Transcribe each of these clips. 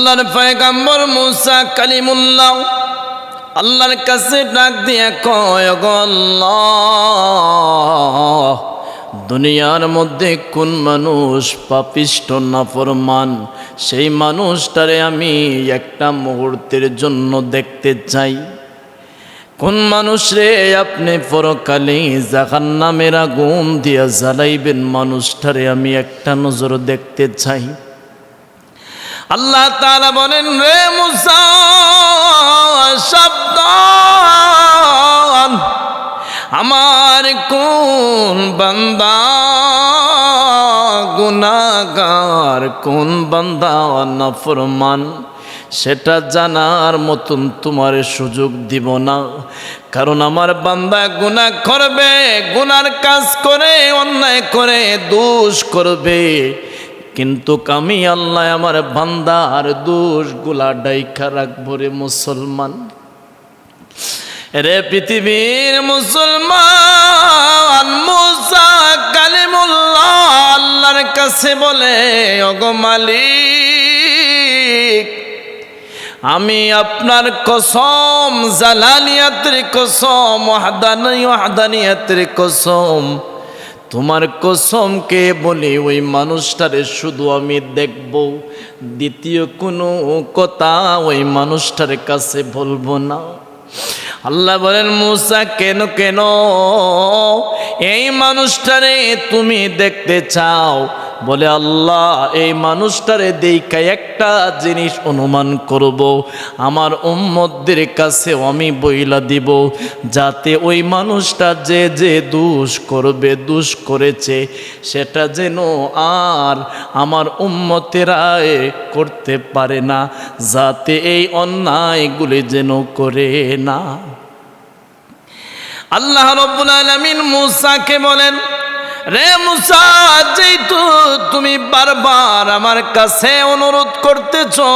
আল্লাহর পয়গম্বর মুসা কালিমুল্লাহ আল্লাহর কাছে ডাক দিয়ে কয়, ওগো আল্লাহ, দুনিয়ার মধ্যে কোন মানুষ পাপিষ্ঠ নাফরমান, সেই মানুষটারে আমি একটা মুহূর্তের জন্য দেখতে চাই। কোন মানুষ রে আপনি পরকালে জাহান্নামের আগুন দিয়া জ্বালাইবেন, মানুষটারে আমি একটা নজর দেখতে চাই। আল্লাহ তাআলা বলেন, রে মুসা সাবধান, আমার কোন বান্দা গুনাহগার, কোন বান্দা নাফরমান, সেটা জানার মতন তোমার সুযোগ দিব না। কারণ আমার বান্দা গুনাহ করবে, গুনার কাজ করে, অন্যায় করে, দোষ করবে, কিন্তু আমি আল্লাহ আমার বান্দার দোষগুলা ডাইকা রাখবো। রে মুসলমান, রে পৃথিবীর মুসলমান, মুসা কালিমুল্লাহ আল্লাহর কাছে বলে, ওগো মালিক, আমি আপনার কসম, জালালিয়াতের কসম, ওয়াহদানিয়াতের কসম, তোমার কসমকে বলি, ওই মানুষটারে শুধু আমি দেখব, দ্বিতীয় কোনো কথা ওই মানুষটার কাছে বলবো না। আল্লাহ বলেন, মুসা কেন কেন এই মানুষটারে তুমি দেখতে চাও? বলে, আল্লাহ, এই মানুষটারে দেখা একটা জিনিস অনুমান করব, আমার উম্মতদের কাছেও আমি বইলা দিব, যাতে ওই মানুষটা যে যে দোষ করবে, দোষ করেছে, সেটা যেন আর আমার উম্মতেরা করতে পারে না, যাতে এই অন্যায়গুলি যেন করে না। আল্লাহ রাব্বুল আলামিন মুসাকে বলেন, রে মুসা, যেহেতু তুমি বারবার আমার কাছে অনুরোধ করতেছো,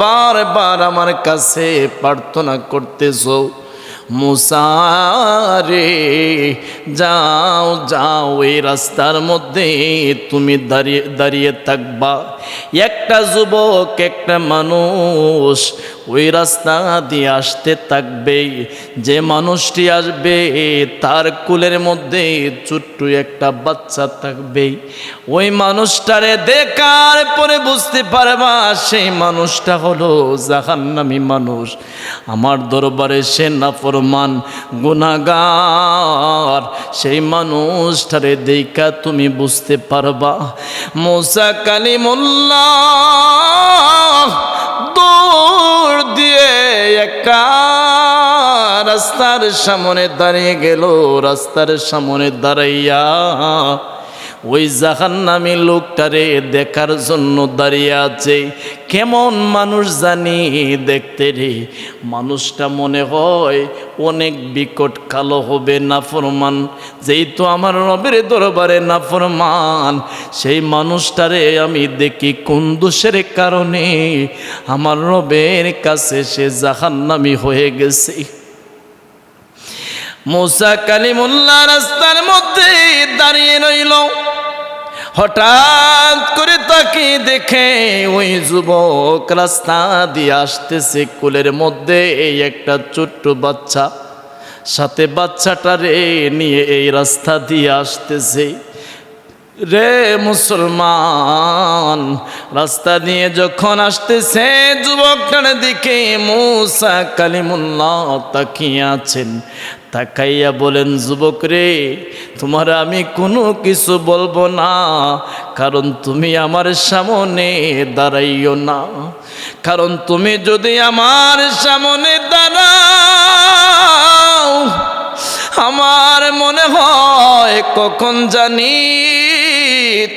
বারবার আমার কাছে প্রার্থনা করতেছো, মুসা রে, যাও যাও, এই রাস্তার মধ্যে তুমি দাঁড়িয়ে দাঁড়িয়ে থাকবা। একটা যুবক, একটা মানুষ ওই রাস্তা দিয়ে আসতে থাকবে, যে মানুষটি আসবে তার কোলের মধ্যে ছোট্ট একটা বাচ্চা থাকবে। ওই মানুষটারে দেখার পরে বুঝতে পারবা সেই মানুষটা হলো জাহান্নামী মানুষ, আমার দরবারে সে নাফরমান গুনাহগার। সেই মানুষটারে দেখা তুমি বুঝতে পারবা। মুসা কালিমুল্লাহ দৌড় দিয়ে একটা রাস্তার সামনে দাঁড়িয়ে গেল। রাস্তার সামনে দাঁড়াইয়া ওই জাহান্নামী লোকটারে দেখার জন্য দাঁড়িয়ে আছে। কেমন মানুষ জানি দেখতে রে, মানুষটা মনে হয় অনেক বিকট কালো হবে, নাফরমান। যেহেতু আমার রবের দরবারে নাফরমান, সেই মানুষটারে আমি দেখি কোন দোষের কারণে আমার রবের কাছে সে জাহান্নামী হয়ে গেছে। মুসা কালিমুল্লাহ রাস্তার মধ্যে দাঁড়িয়ে রইল। হঠাৎ করে তাকে দেখে ওই যুবক রাস্তা দিয়ে আসতেছে, কোলের মধ্যে এই একটা ছোট্ট বাচ্চা, সাথে বাচ্চাটারে নিয়ে এই রাস্তা দিয়ে আসতেছে। রে মুসলমান, রাস্তা দিয়ে যখন আসতেছে যুবকটার দিকে মুসা কালিমুল্লাহ তাকিয়ে আছেন। তাকাইয়া বলেন, যুবক রে, তোমার আমি কোনো কিছু বলবো না, কারণ তুমি আমার সামনে দাঁড়াইও না। কারণ তুমি যদি আমার সামনে দাঁড়াও, আমার মনে হয় কখন জানি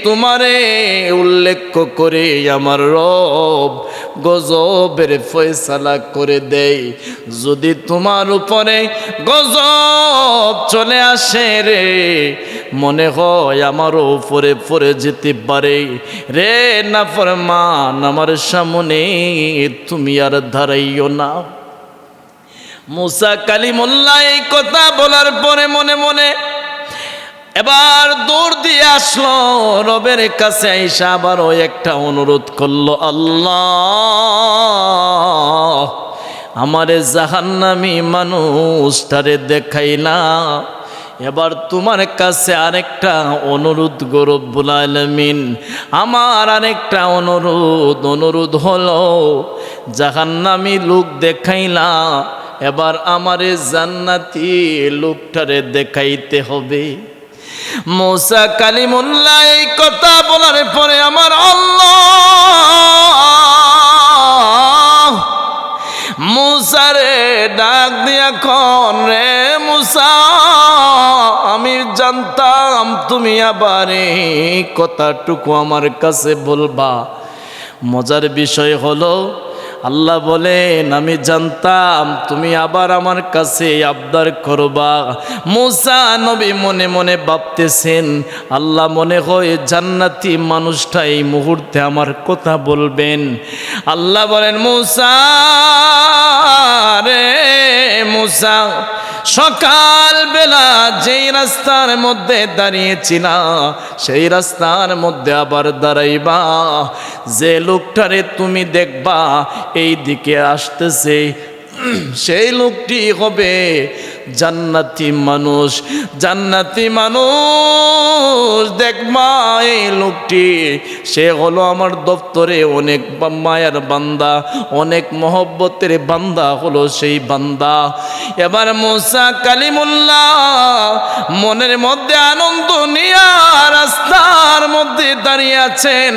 তোমারে উল্লেখ করে আমার রব গজবের ফয়সালা করে দেয়। যদি তোমার উপরে গজব চলে আসে রে, মনে হয় আমার উপরে পড়ে যেতে পারে। রে নাফরমান, আমার সামনে তুমি আর দাঁড়াইও না। মুসা কালিমুল্লাহ এই কথা বলার পরে মনে মনে এবার দৌড় দিয়ে আসলো রবের কাছে। আইসা আবারও একটা অনুরোধ করলো, আল্লাহ আমারে জাহান্নামী মানুষটারে দেখাইলা, এবার তোমার কাছে আরেকটা অনুরোধ গো রব্বুল আলামিন, আমার আরেকটা অনুরোধ হলো, জাহান্নামী লোক দেখাইলা, এবার আমারে জান্নাতি লোকটারে দেখাইতে হবে। মুসা কালিমুল্লাহ এই কথা বলার পরে আমার আল্লাহ মুসারে ডাক দিয়া কন, রে মুসা, আমি জানতাম তুমি আবার এই কথাটুকু আমার কাছে বলবা। মজার বিষয় হলো আল্লাহ বলেন, আমি জানতাম তুমি আবার আমার কাছে আবদার করবা। মুসা নবী মনে মনে ভাবতেছেন, আল্লাহ মনে হয় জান্নাতি মানুষটা এই মুহূর্তে আমার কথা বলবেন। আল্লাহ বলেন, মুসা রে মুসা, সকাল বেলা যেই রাস্তার মধ্যে দাঁড়িয়েছিলা সেই রাস্তার মধ্যে আবার দাঁড়াইবা। যে লোকটারে তুমি দেখবা এই দিকে আসতেছে, সেই লোকটি হবে জান্নাতি মানুষ। জান্নাতি মানুষ দেখবা এই লোকটি, সে হলো আমার দপ্তরে অনেক মায়ার বান্দা, অনেক মহব্বতের বান্দা হলো সেই বান্দা। এবার মুসা কালিমুল্লাহ মনের মধ্যে আনন্দ নিয়া রাস্তার মধ্যে দাঁড়িয়ে আছেন।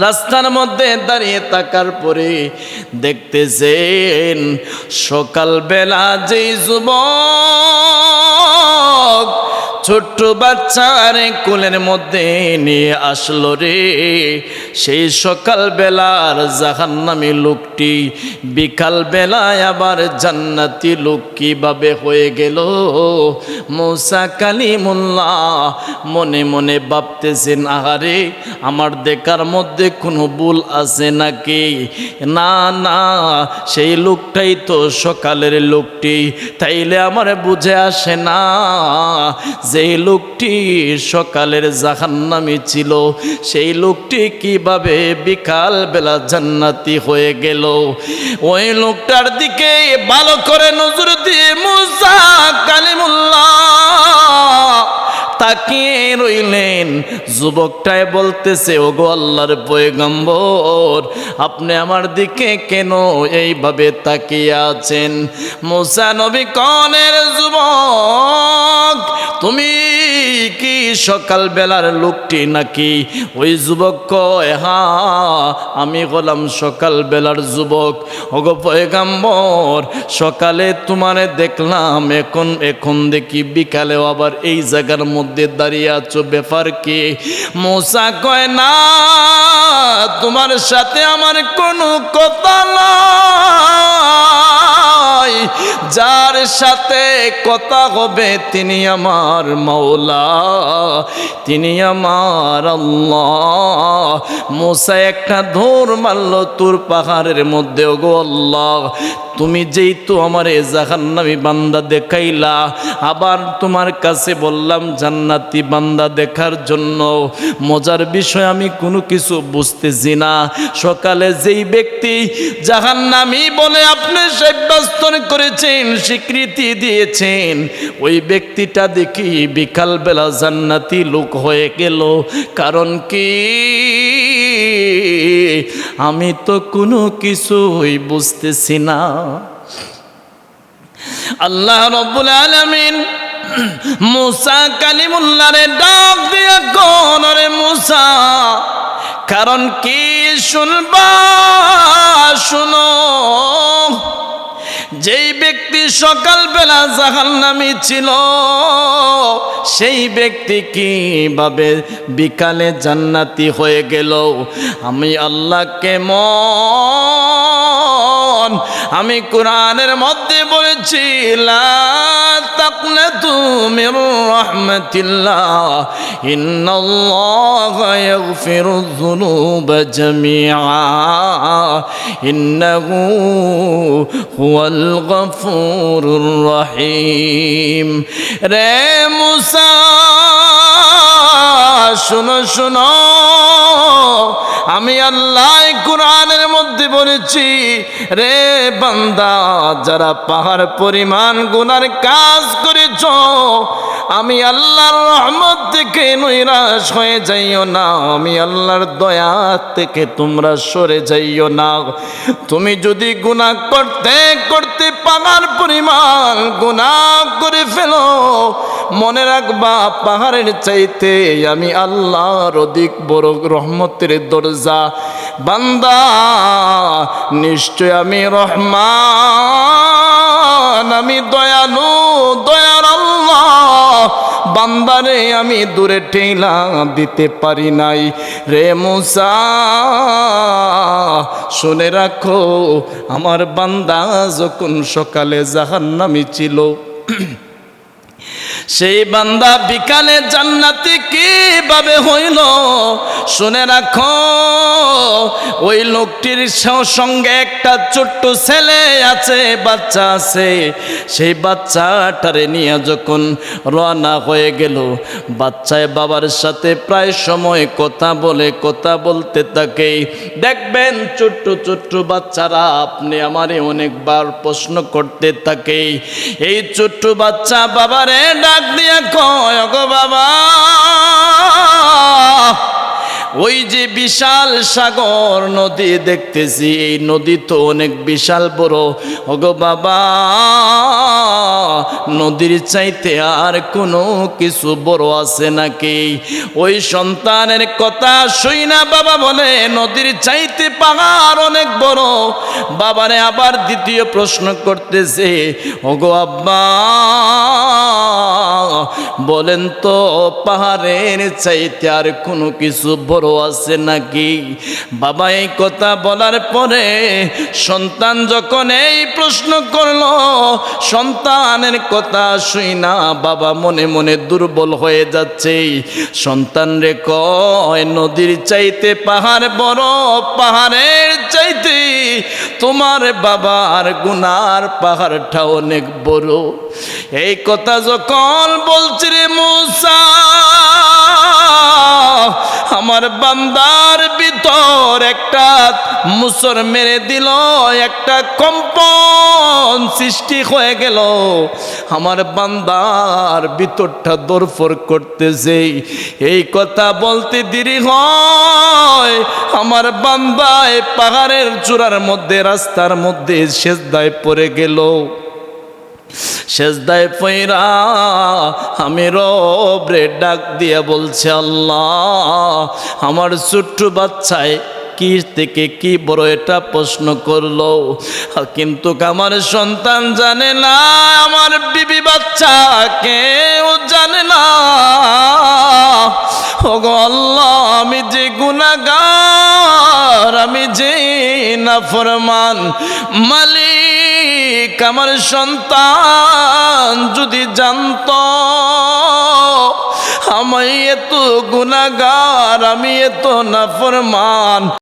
রাস্তার মধ্যে দাঁড়িয়ে থাকার পরে দেখতেছেন সকালবেলা যেই যুবক ছোট্ট বাচ্চারে কোলের মধ্যে নিয়ে আসলো রে, সেই সকালবেলার জাহান্নামী লোকটি বিকালবেলায় আবার জান্নাতি লোক কিভাবে হয়ে গেল? মুসা কালিমুল্লাহ মনে মনে ভাবতেছেন, আহারে আমার দেখার মধ্যে কোনো ভুল আছে নাকি? না না, সেই লোকটাই তো সকালের লোকটি, তাইলে আমার বুঝে আসে না যেই লোকটি সকালের জাহান্নামী ছিল সেই লোকটি কিভাবে বিকাল বেলা জান্নাতি হয়ে গেল। ওই লোকটার দিকে ভালো করে নজর দিয়ে মুসা কালিমুল্লাহ তাকিয়ে রইলেন। যুবকটায় বলতেছে, ওগো আল্লাহর পয়গম্বর, আপনি আমার দিকে কেন এইভাবে তাকিয়ে আছেন? মুসা নবী কনের, যুবক তুমি কি সকালবেলার লোকটি নাকি? ওই যুবক কয়, হ্যাঁ আমি হলাম সকালবেলার যুবক। ওগো পয়গম্বর, সকালে তোমারে দেখলাম, এখন দেখি বিকালেও আবার এই জায়গার মধ্যে দাঁড়িয়ে আছো, ব্যাপার কি? মুসা কয়, না তোমার সাথে আমার কোনো কথা নাই, যার সাথে কথা হবে তিনি আমার মাওলা, তিনি আমার আল্লাহ। মুসা একটা দৌড় মারল তুর পাহাড়ের মধ্যে। ওগো আল্লাহ, তুমি যেই তো আমার এ জাহান্নামী বান্দা দেখাইলা, আবার তোমার কাছে বললাম জান্নাতি বান্দা দেখার জন্য। মজার বিষয় আমি কোনো কিছু বুঝতেছি না। সকালে যেই ব্যক্তি জাহান্নামী বলে আপনি সাব্যস্ত করেছেন, স্বীকৃতি দিয়েছেন, ওই ব্যক্তিটা দেখি বিকালবেলা জান্নাতি লোক হয়ে গেল। কারণ কি? আমি তো কোনো কিছুই বুঝতেছি না। আল্লাহ রাব্বুল আলামিন মুসা কালিমুল্লাহরে ডাক দিয়া কোন, রে মুসা, কারণ কি শুনবা? শুনো, যেই ব্যক্তি সকালবেলা জাহান্নামী ছিল সেই ব্যক্তি কিভাবে বিকালে জান্নাতি হয়ে গেল? আমি আল্লাহ কেমন, আমি কোরআনের মধ্যে বলেছি, লা তাকনাতু মির রাহমাতিল্লাহ, ইন্নাল্লাহা ইয়াগফিরুয যুনুবা জামিআ, ইন্নাহু হুয়াল গফুরুর রহিম। রে মুসা, শুনো শুনো, আমি আল্লাহ কুরআনের মধ্যে বলেছি, রে বান্দা, যারা পাহাড় পরিমাণ গুনার কাজ করেছ, আমি আল্লাহর রহমত থেকে নৈরাশ হয়ে যাইও না, আমি আল্লাহর দয়া থেকে তোমরা সরে যাইও না। তুমি যদি গুনাহ করতে করতে পাহাড় পরিমাণ গুনাহ করে ফেলো, মনে রাখবা পাহাড়ের চাইতে আমি আল্লাহর অধিক বড় রহমতের দরজা। বান্দা, নিশ্চয় আমি রহমান, আমি দয়ালু, দয়ার আল্লাহ। বান্দারে আমি দূরে ঠেলা দিতে পারি নাই। রে মুসা, শুনে রাখো, আমার বান্দা যখন সকালে জাহান্নামী ছিল, সেই বান্দা বিকালে জান্নাতি কিভাবে হইল, শুনে রাখো। ওই লোকটির সঙ্গে একটা ছোট্ট ছেলে আছে, বাচ্চা আছে। সেই বাচ্চাটারে নিয়ে যখন রওনা হয়ে গেল, বাচ্চায় বাবার সাথে প্রায় সময় কথা বলতে থাকে। দেখবেন ছোট্ট ছোট্ট বাচ্চারা আপনি আমারে অনেকবার প্রশ্ন করতে থাকে। এই ছোট্ট বাচ্চা বাবারে ডাক দিয়া কয়, ওগো বাবা, ওই যে বিশাল সাগর নদী দেখতেছি, এই নদী তো অনেক বিশাল বড়। ওগো বাবা, নদীর চাইতে আর কোনো কিছু বড় আছে নাকি? ওই সন্তানের কথা শুই না বাবা বলে, নদীর চাইতে পাহাড় অনেক বড়। বাবারে আবার দ্বিতীয় প্রশ্ন করতেছে, ওগো আব্বা, বলেন তো পাহাড়ের চাইতে আর কোনো কিছু বড় আছে নাকি? বাবা এই কথা বলার পরে সন্তান যখন এই প্রশ্ন করলো, সন্তানের কথা শুই না বাবা মনে মনে দুর্বল হয়ে যাচ্ছে। সন্তান রে কয়, নদীর চাইতে পাহাড় বড়, পাহাড়ের চাইতে তোমার বাবার গুনার পাহাড়টা অনেক বড়। এই কথা যখন বলছি রে মুসা, আমার বান্দার ভিতর একটা মুসর মেরে দিল, একটা কম্পন সৃষ্টি হয়ে গেল। আমার বান্দার ভিতরটা দরফর করতেছে। এই কথা বলতে দেরি হয়, আমার বান্দায় পাহাড়ের চূড়ার মধ্যে, রাস্তার মধ্যে সেজদায় পড়ে গেল। সেজদায় পয়রা আমি রবরে ডাক দিয়া বলছে, আল্লাহ, আমার ছোট্ট বাচ্চায় কি থেকে কি বড় এটা প্রশ্ন করলো, কিন্তু আমার সন্তান জানে না, আমার বিবি বাচ্চা কেউ জানে না। ওগো আল্লাহ, আমি যে গুনাহগার, আমি যে নাফরমান মালিক, আমার সন্তান যদি জানতো আমি এত গুনাহগার, আমি এত নাফরমান,